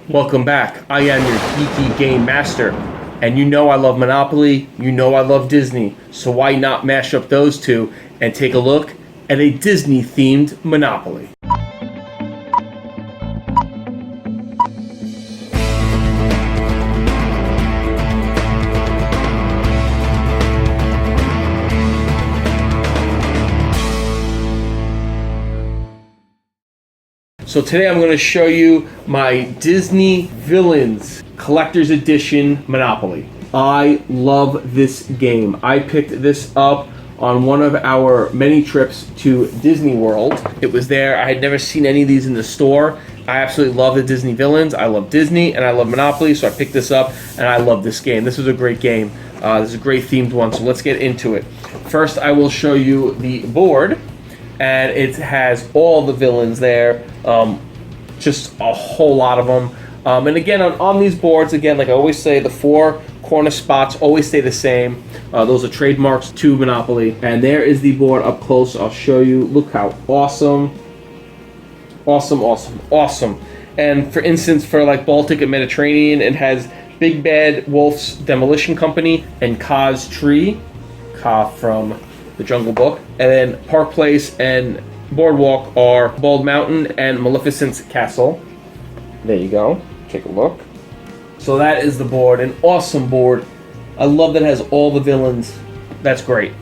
Welcome back. I am your geeky game master. And you know I love Monopoly, you know I love Disney. So why not mash up those two and take a look at a Disney-themed Monopoly? So today I'm going to show you my Disney Villains Collector's Edition Monopoly. I love this game. I picked this up on one of our many trips to Disney World. It was there. I had never seen any of these in the store. I absolutely love the Disney Villains. I love Disney and I love Monopoly, so I picked this up and I love this game. This is a great game. This is a great themed one, so let's get into it. First, I will show you the board. And it has all the villains there, just a whole lot of them. And again, on these boards, again, like I always say, the four corner spots always stay the same. Those are trademarks to Monopoly. And there is the board up close. I'll show you. Look how awesome. Awesome, awesome, awesome. And for instance, for like Baltic and Mediterranean, it has Big Bad Wolf's Demolition Company and Ka's Tree. Ka from the Jungle Book. And then Park Place and Boardwalk are Bald Mountain and Maleficent's Castle. There you go. Take a look. So that is the board. An awesome board. I love that it has all the villains. That's great.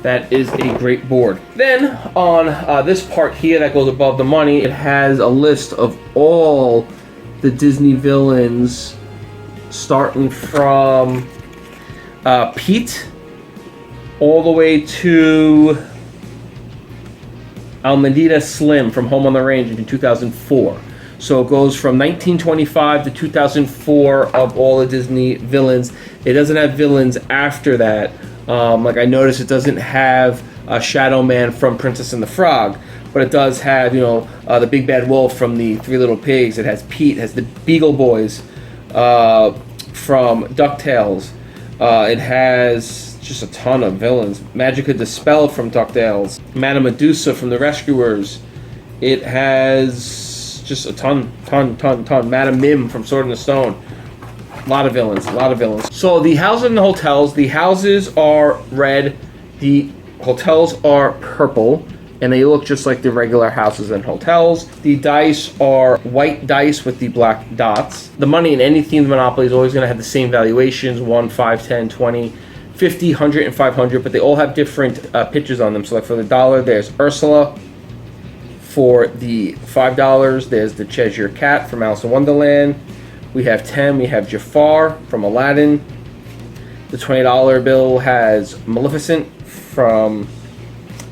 That is a great board. Then on this part here that goes above the money, it has a list of all the Disney villains starting from Pete all the way to Almeida Slim from Home on the Range in 2004. So it goes from 1925 to 2004 of all the Disney villains. It doesn't have villains after that. Like I noticed, it doesn't have Shadow Man from Princess and the Frog, but it does have, the Big Bad Wolf from the Three Little Pigs. It has Pete, it has the Beagle Boys from DuckTales. It has just a ton of villains. Magica De Spell from DuckTales. Madame Medusa from The Rescuers. It has just a ton. Madame Mim from Sword in the Stone. A lot of villains. So the houses and the hotels. The houses are red. The hotels are purple. And they look just like the regular houses and hotels. The dice are white dice with the black dots. The money in any themed Monopoly is always going to have the same valuations. 1, 5, 10, 20, 50, 100, and 500, but they all have different pictures on them. So like for the $1, there's Ursula. For the $5, there's the Cheshire Cat from Alice in Wonderland. We have 10, we have Jafar from Aladdin. The $20 bill has Maleficent from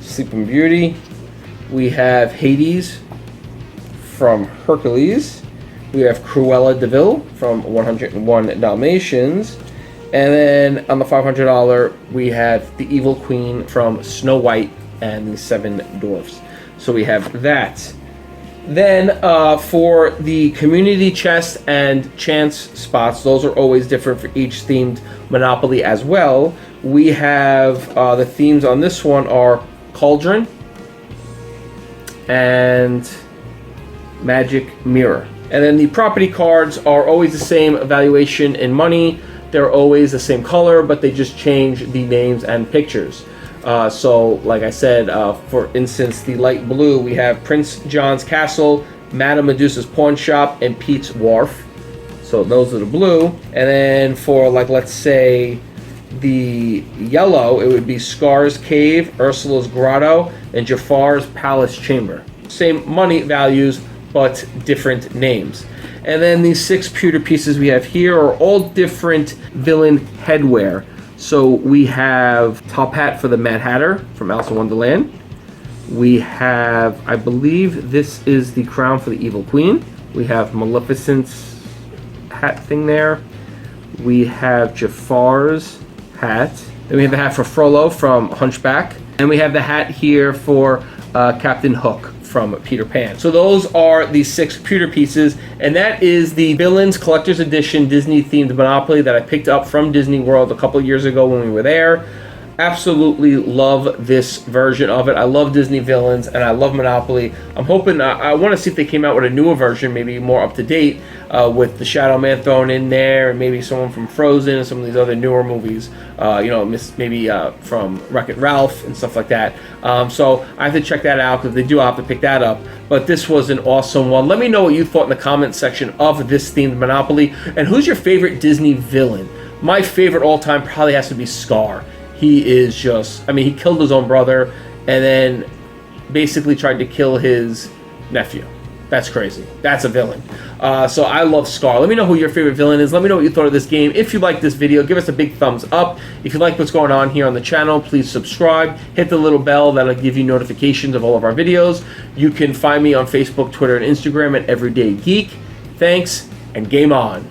Sleeping Beauty. We have Hades from Hercules. We have Cruella de Vil from 101 Dalmatians. And then on the $500, we have the Evil Queen from Snow White and the Seven Dwarfs. So we have that. Then for the community chest and chance spots, those are always different for each themed Monopoly as well. We have the themes on this one are Cauldron and Magic Mirror. And then the property cards are always the same valuation in money. They're always the same color, but they just change the names and pictures. So, like I said, for instance, the light blue, we have Prince John's Castle, Madame Medusa's Pawn Shop, and Pete's Wharf. So those are the blue. And then for, like, let's say, the yellow, it would be Scar's Cave, Ursula's Grotto, and Jafar's Palace Chamber. Same money values, but different names. And then these 6 pewter pieces we have here are all different villain headwear. So we have top hat for the Mad Hatter from Alice in Wonderland. We have, I believe this is the crown for the Evil Queen. We have Maleficent's hat thing there. We have Jafar's hat. Then we have the hat for Frollo from Hunchback. And we have the hat here for Captain Hook from Peter Pan. So those are the 6 pewter pieces, and that is the Villains Collector's Edition Disney themed Monopoly that I picked up from Disney World a couple years ago when we were there. Absolutely love this version of it. I love Disney villains and I love Monopoly. I'm hoping, I want to see if they came out with a newer version, maybe more up to date, with the Shadow Man thrown in there, and maybe someone from Frozen and some of these other newer movies, maybe from Wreck-It Ralph and stuff like that. So I have to check that out, because they do have to pick that up. But this was an awesome one. Let me know what you thought in the comment section of this themed Monopoly, and who's your favorite Disney villain? My favorite all time probably has to be Scar. He is just, he killed his own brother and then basically tried to kill his nephew. That's crazy. That's a villain. So I love Scar. Let me know who your favorite villain is. Let me know what you thought of this game. If you like this video, give us a big thumbs up. If you like what's going on here on the channel, please subscribe. Hit the little bell. That'll give you notifications of all of our videos. You can find me on Facebook, Twitter, and Instagram at Everyday Geek. Thanks, and game on.